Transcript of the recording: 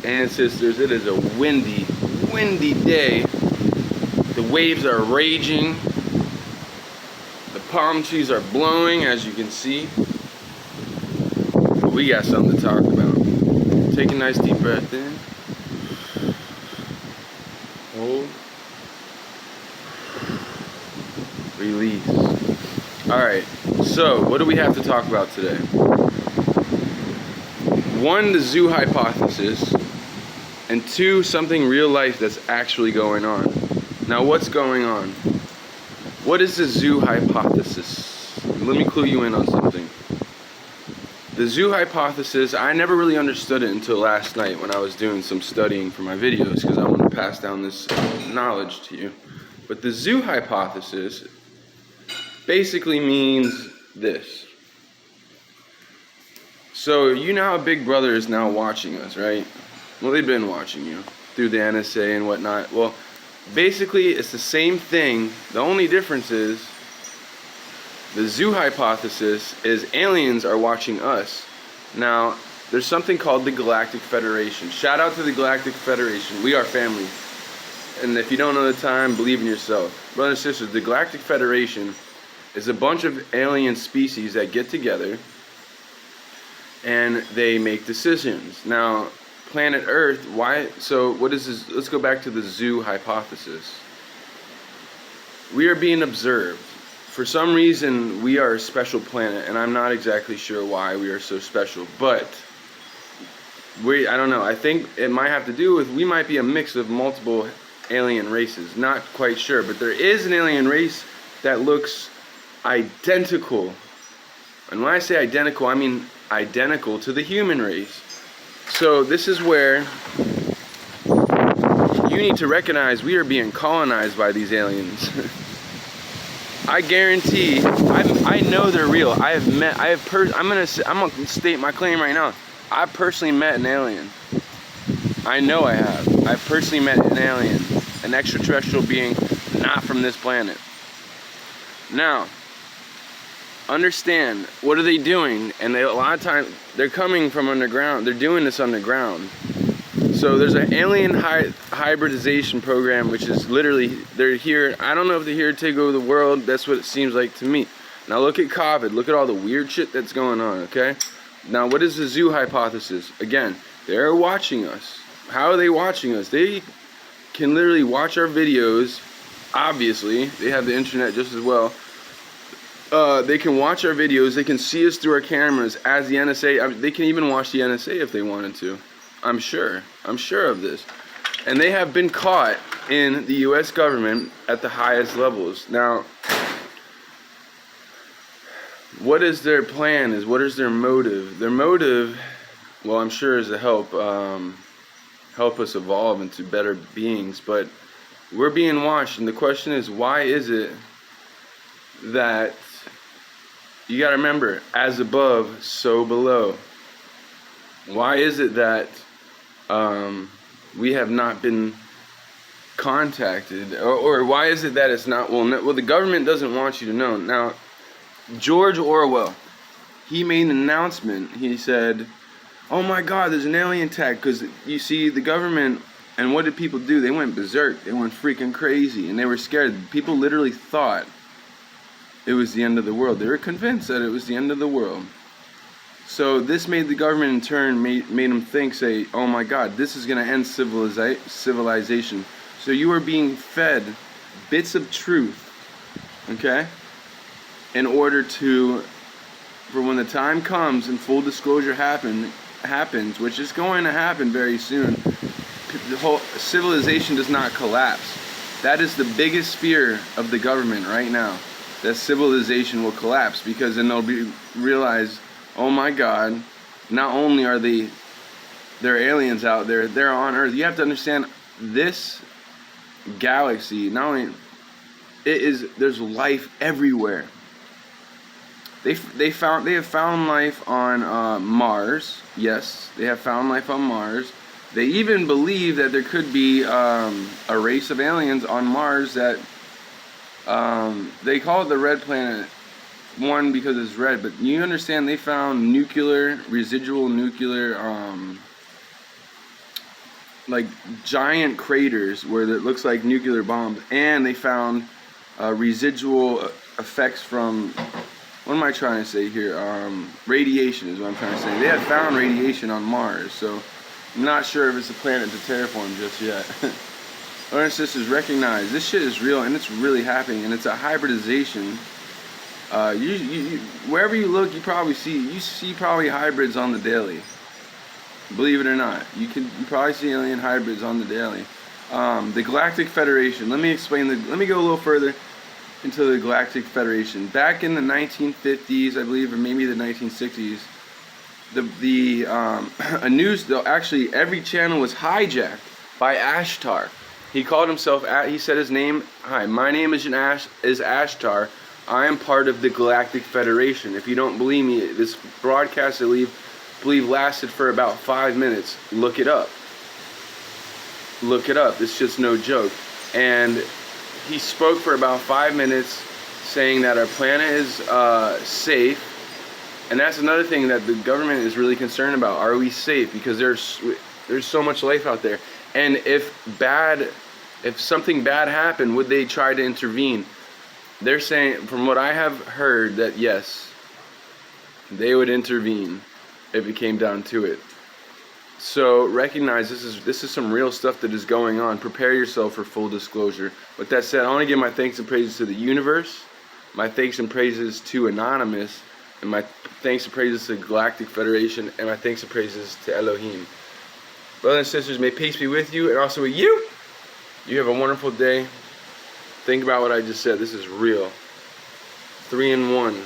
and sisters, it is a windy day. The waves are raging. The palm trees are blowing, as you can see. But we got something to talk about. Take a nice deep breath in. Hold. Release. Alright, so what do we have to talk about today? One, the zoo hypothesis, and two, something real life that's actually going on. Now, what's going on? What is the zoo hypothesis? Let me clue you in on something. The zoo hypothesis, I never really understood it until last night when I was doing some studying for my videos, because I want to pass down this knowledge to you. But the zoo hypothesis basically means this. So you know how Big Brother is now watching us, right? Well, they've been watching you through the NSA and whatnot. Well, basically it's the same thing. The only difference is the zoo hypothesis is aliens are watching us. Now, there's something called the Galactic Federation. Shout out to the Galactic Federation. We are family. And if you don't know the time, believe in yourself. Brothers and sisters, the Galactic Federation is a bunch of alien species that get together and they make decisions. Now, planet Earth, why? So what is this? Let's go back to the zoo hypothesis. We are being observed. For some reason, we are a special planet, and I'm not exactly sure why we are so special, but I don't know. I think it might have to do with, we might be a mix of multiple alien races. Not quite sure, but there is an alien race that looks identical. And when I say identical, I mean identical to the human race. So this is where you need to recognize we are being colonized by these aliens. I guarantee, I know they're real. I'm gonna state my claim right now. I personally met an alien. I know I have. I've personally met an alien, an extraterrestrial being not from this planet. Now, understand, what are they doing? And a lot of times they're coming from underground. They're doing this underground. So there's an alien hybridization program, which is literally, they're here. I don't know if they're here to take over the world. That's what it seems like to me. Now look at COVID. Look at all the weird shit that's going on, okay? Now what is the zoo hypothesis? Again, they're watching us. How are they watching us? They can literally watch our videos. Obviously, they have the internet just as well. They can watch our videos. They can see us through our cameras as the NSA. They can even watch the NSA if they wanted to. I'm sure of this. And they have been caught in the US government at the highest levels. Now, what is their plan? What is their motive? Their motive, well, I'm sure is to help us evolve into better beings, but we're being watched, and the question is, why is it that, you gotta remember, as above, so below. Why is it that we have not been contacted, or why is it that it's not, well, the government doesn't want you to know. Now, George Orwell, he made an announcement. He said, oh my God, there's an alien attack, because you see, the government, and what did people do? They went berserk. They went freaking crazy, and they were scared. People literally thought it was the end of the world. They were convinced that it was the end of the world. So this made the government in turn, made them think, say, oh my God, this is going to end civilization. So you are being fed bits of truth, okay, in order to, for when the time comes and full disclosure happens, which is going to happen very soon, the whole civilization does not collapse. That is the biggest fear of the government right now, that civilization will collapse, because then they'll realize, oh my God, not only are there aliens out there, they're on Earth. You have to understand, this galaxy, not only there's life everywhere. They have found life on Mars. Yes, they have found life on Mars. They even believe that there could be a race of aliens on Mars that they call it the red planet. One, because it's red, but you understand they found residual nuclear like giant craters where it looks like nuclear bombs, and they found residual effects from, what am I trying to say here? Radiation is what I'm trying to say. They had found radiation on Mars, so I'm not sure if it's a planet to terraform just yet. Brothers and sisters, recognize this shit is real and it's really happening, and it's a hybridization. Wherever you look, you see probably hybrids on the daily. Believe it or not, you probably see alien hybrids on the daily. The Galactic Federation. Let me go a little further into the Galactic Federation. Back in the 1950s, I believe, or maybe the 1960s, actually every channel was hijacked by Ashtar. He called himself. He said his name. Hi, my name is Ashtar. I am part of the Galactic Federation. If you don't believe me, this broadcast, I believe lasted for about 5 minutes. Look it up. Look it up. It's just no joke. And he spoke for about 5 minutes, saying that our planet is safe. And that's another thing that the government is really concerned about. Are we safe? Because there's so much life out there. And if something bad happened, would they try to intervene? They're saying, from what I have heard, that yes, they would intervene if it came down to it. So recognize this is some real stuff that is going on. Prepare yourself for full disclosure. With that said, I want to give my thanks and praises to the universe, my thanks and praises to Anonymous, and my thanks and praises to the Galactic Federation, and my thanks and praises to Elohim. Brothers and sisters, may peace be with you and also with you. You have a wonderful day. Think about what I just said. This is real. 3 in 1.